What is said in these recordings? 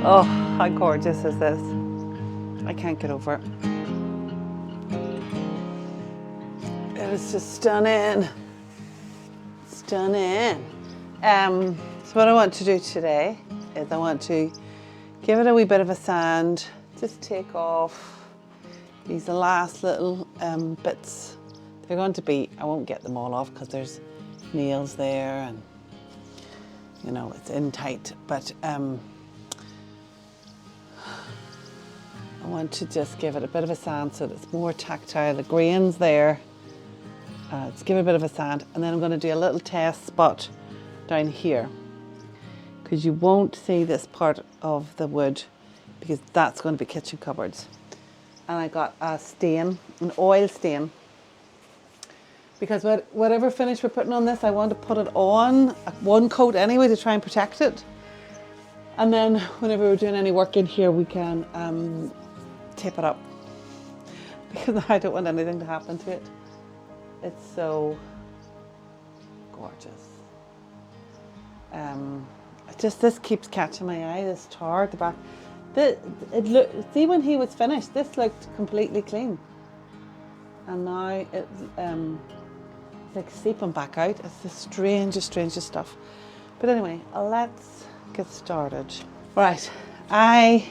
Oh, how gorgeous is this? I can't get over it. It is just stunning. Stunning. So what I want to do today is I want to give it a wee bit of a sand, just take off these last little bits. They're going to be, I won't get them all off because there's nails there and you know, it's in tight, but I want to just give it a bit of a sand so that it's more tactile. The grain's there. Let's give it a bit of a sand, and then I'm going to do a little test spot down here because you won't see this part of the wood because that's going to be kitchen cupboards. And I got a stain, an oil stain, because whatever finish we're putting on this, I want to put it on one coat anyway to try and protect it. And then whenever we're doing any work in here, we can tape it up because I don't want anything to happen to it. It's so gorgeous. This keeps catching my eye, this tar at the back. See, when he was finished, this looked completely clean. And now it's like seeping back out. It's the strangest stuff. But anyway, let's get started. Right, I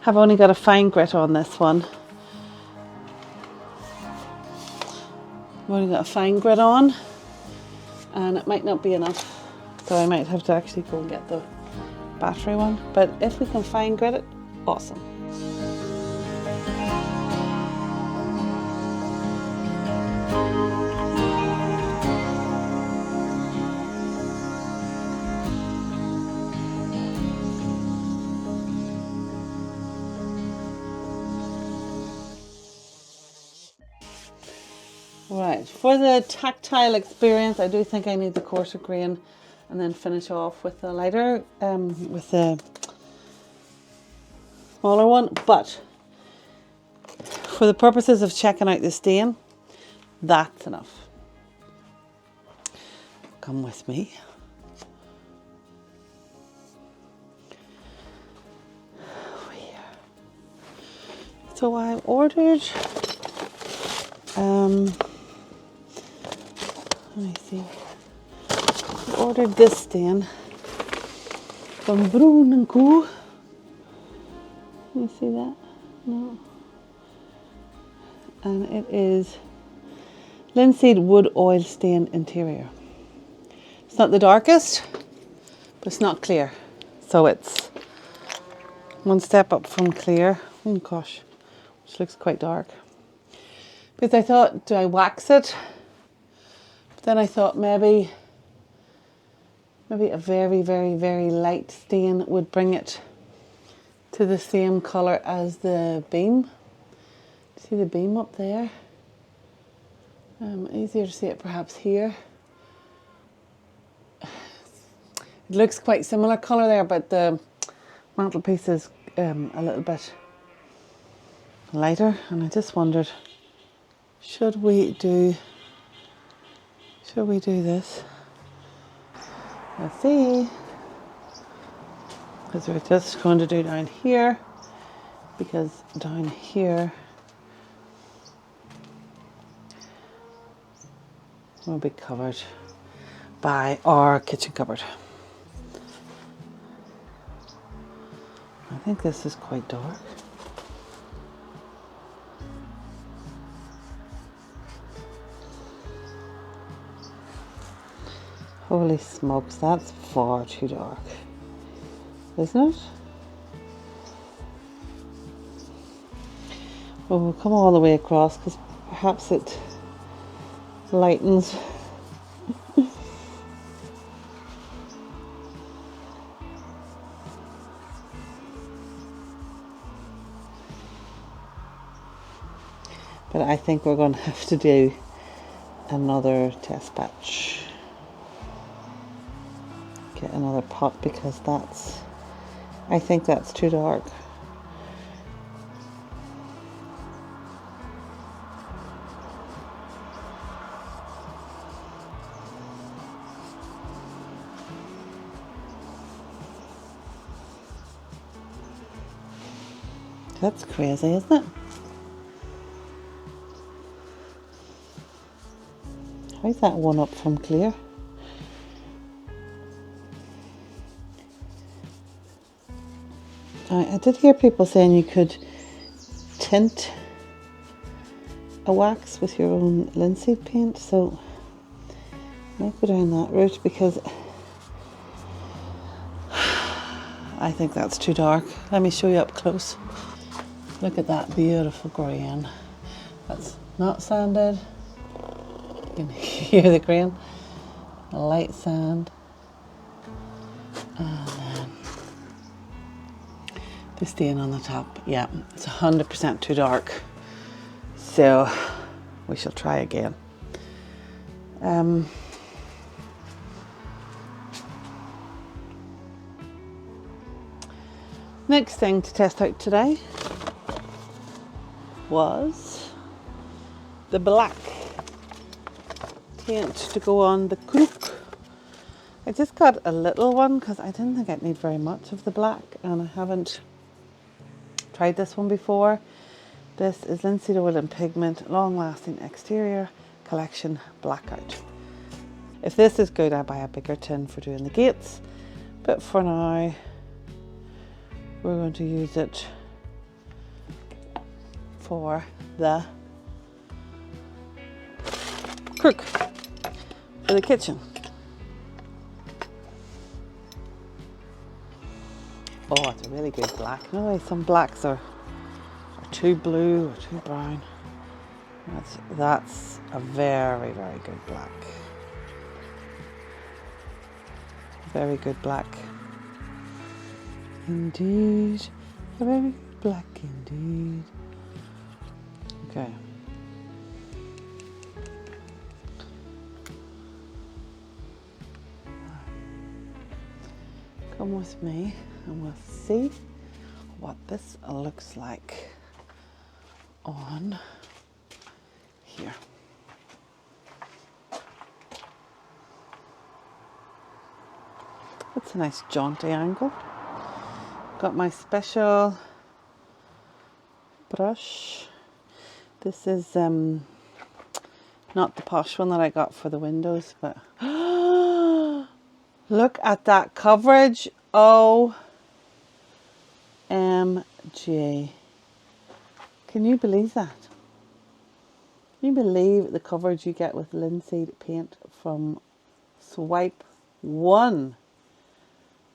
have only got a fine grit on this one. I've only got a fine grit on, and it might not be enough. So I might have to actually go and get the battery one. But if we can fine grit it, awesome. Right, for the tactile experience, I do think I need the coarser grain and then finish off with the lighter, with the smaller one. But for the purposes of checking out the stain, that's enough. Come with me. Over here. So I ordered, let me see. I ordered this stain from Brown & Co. Can you see that? No. And it is linseed wood oil stain interior. It's not the darkest, but it's not clear. So it's one step up from clear. Oh gosh, which looks quite dark. Because I thought, do I wax it? But then I thought maybe a very light stain would bring it to the same colour as the beam. See the beam up there? Easier to see it perhaps here. It looks quite similar colour there, but the mantelpiece is a little bit lighter, and I just wondered, should we do this? Let's see, because we're just going to do down here, because down here will be covered by our kitchen cupboard. I think this is quite dark. Holy smokes, that's far too dark, isn't it? Well, we'll come all the way across because perhaps it lightens. But I think we're going to have to do another test batch. Get another pot because I think that's too dark. That's crazy, isn't it? How's that one up from clear? I did hear people saying you could tint a wax with your own linseed paint, so I might go down that route because I think that's too dark. Let me show you up close. Look at that beautiful grain. That's not sanded. You can hear the grain. A light sand. And then the stain on the top. Yeah, it's 100% too dark. So we shall try again. Next thing to test out today was the black paint to go on the crook. I just got a little one because I didn't think I'd need very much of the black, and I haven't tried this one before. This is linseed oil and pigment, long lasting exterior collection blackout. If this is good, I buy a bigger tin for doing the gates, but for now we're going to use it for the crook for the kitchen. Oh, it's a really good black. You know, some blacks are too blue or too brown. That's a very, very good black. Very good black. Indeed. A very good black indeed. Okay. Come with me and we'll see what this looks like on here. That's a nice jaunty angle. Got my special brush. This is not the posh one that I got for the windows, but look at that coverage. OMG. Can you believe that? Can you believe the coverage you get with linseed paint from swipe one?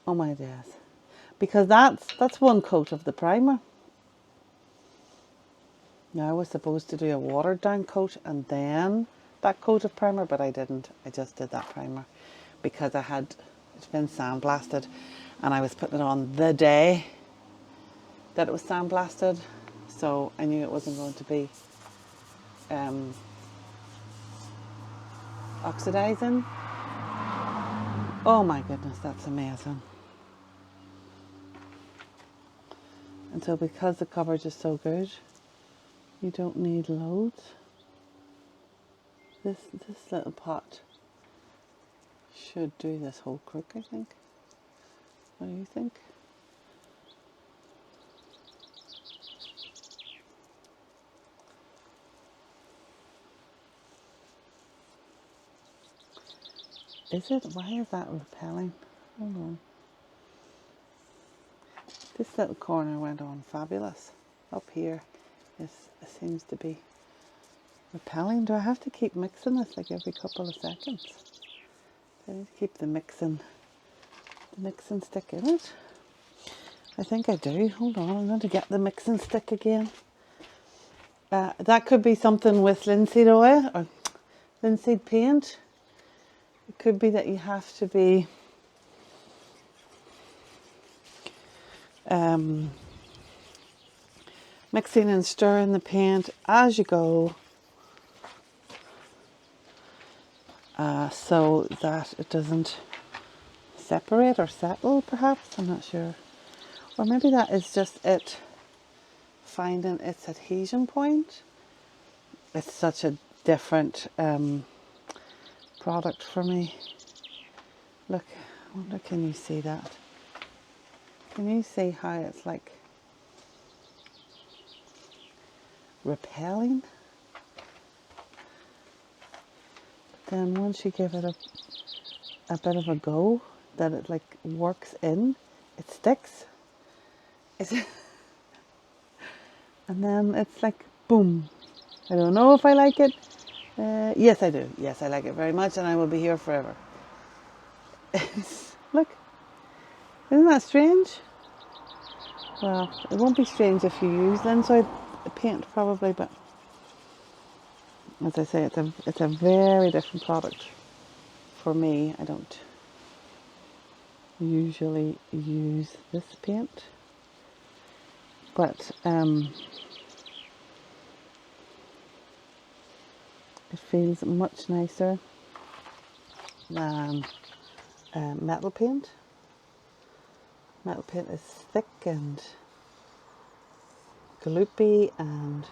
Oh my days. Because that's one coat of the primer. Now I was supposed to do a watered down coat and then that coat of primer, but I didn't. I just did that primer because it's been sandblasted and I was putting it on the day that it was sandblasted. So I knew it wasn't going to be oxidizing. Oh my goodness, that's amazing. And so because the coverage is so good, you don't need loads. This little pot should do this whole crook, I think. What do you think? Is it? Why is that repelling? Hold on. This little corner went on fabulous. Up here, it seems to be repelling. Do I have to keep mixing this like every couple of seconds? I need to keep the mixing stick in it. I think I do. Hold on, I'm going to get the mixing stick again. That could be something with linseed oil or linseed paint. It could be that you have to be mixing and stirring the paint as you go, so that it doesn't separate or settle, perhaps. I'm not sure. Or maybe that is just it finding its adhesion point. It's such a different product for me. Look, I wonder, can you see that? Can you see how it's like repelling. Then once you give it a bit of a go, that it like works in, it sticks. And then it's like, boom. I don't know if I like it. Yes, I do. Yes, I like it very much, and I will be here forever. Look, isn't that strange? Well, it won't be strange if you use linseed paint probably, but as I say, it's a very different product for me. I don't usually use this paint, but it feels much nicer than metal paint. Metal paint is thick and gloopy and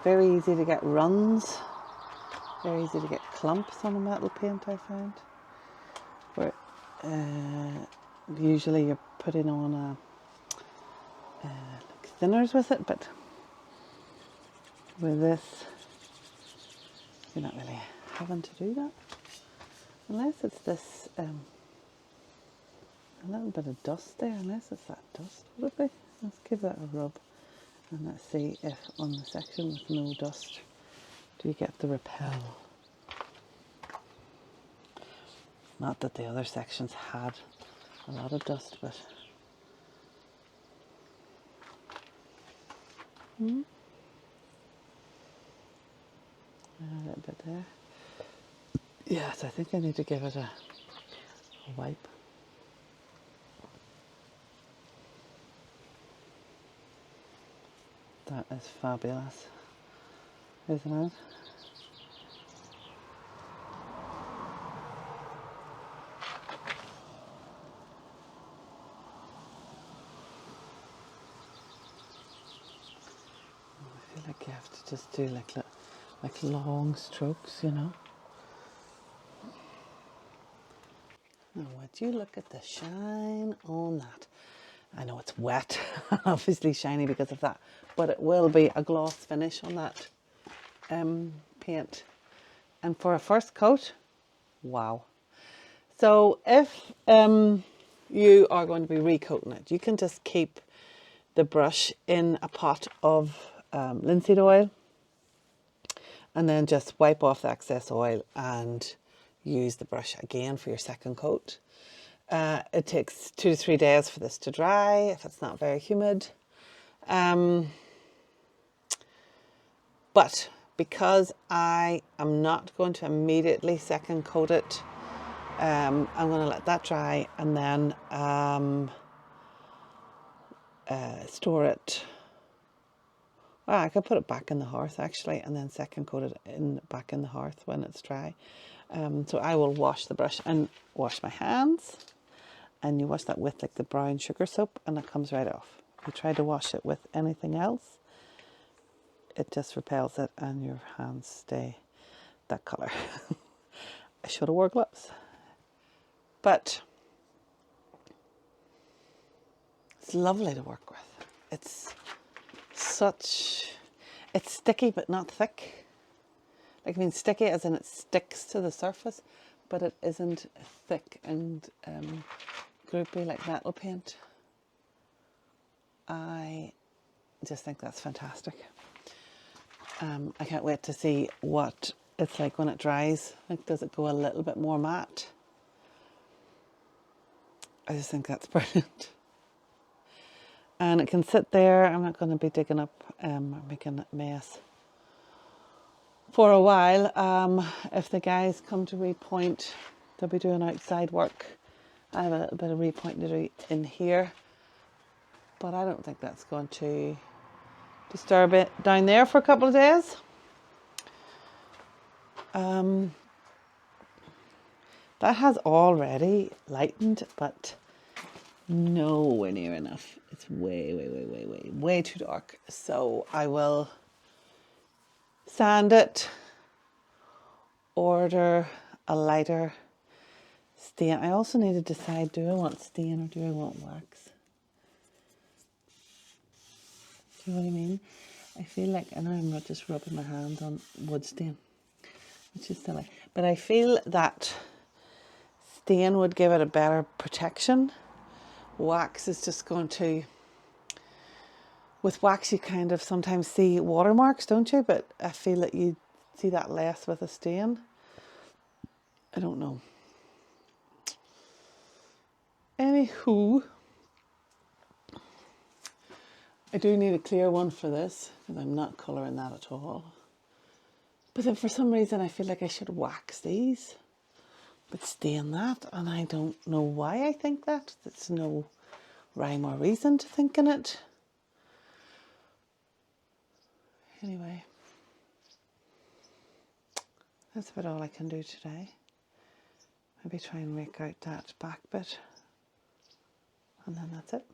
very easy to get runs, very easy to get clumps on a metal paint, I find. Where usually you're putting on like thinners with it, but with this you're not really having to do that. Unless it's this a little bit of dust there, unless it's that dust, would it be? Let's give that a rub and let's see if on the section with no dust do you get the repel. Not that the other sections had a lot of dust, but a little bit there. Yes, I think I need to give it a wipe. That is fabulous, isn't it? I feel like you have to just do like long strokes, you know. Now, would you look at the shine on that? I know it's wet, obviously shiny because of that, but it will be a gloss finish on that paint. And for a first coat, wow. So if you are going to be recoating it, you can just keep the brush in a pot of linseed oil and then just wipe off the excess oil and use the brush again for your second coat. It takes 2 to 3 days for this to dry if it's not very humid. But because I am not going to immediately second coat it, I'm going to let that dry and then store it. Well, I could put it back in the hearth actually and then second coat it back in the hearth when it's dry. So I will wash the brush and wash my hands. And you wash that with like the brown sugar soap and it comes right off. If you try to wash it with anything else, it just repels it and your hands stay that colour. I should have wore gloves. But it's lovely to work with. It's sticky but not thick. Like, I mean, sticky as in it sticks to the surface, but it isn't thick and gloopy like metal paint. I just think that's fantastic. I can't wait to see what it's like when it dries. Like, does it go a little bit more matte? I just think that's brilliant. And it can sit there. I'm not going to be digging up or making a mess for a while. If the guys come to repoint, they'll be doing outside work. I have a little bit of repointing to do in here, but I don't think that's going to disturb it down there for a couple of days. That has already lightened, but nowhere near enough. It's way too dark. So I will sand it, order a lighter stain. I also need to decide, do I want stain or do I want wax? Do you know what I mean? I feel like, I know I'm not just rubbing my hand on wood stain, which is silly, but I feel that stain would give it a better protection. Wax is just going to, with wax you kind of sometimes see watermarks, don't you? But I feel that you see that less with a stain. I don't know. Anywho, I do need a clear one for this because I'm not colouring that at all. But then for some reason I feel like I should wax these, but stain that, and I don't know why I think that. There's no rhyme or reason to thinking it. Anyway, that's about all I can do today. Maybe try and rake out that back bit, and then that's it.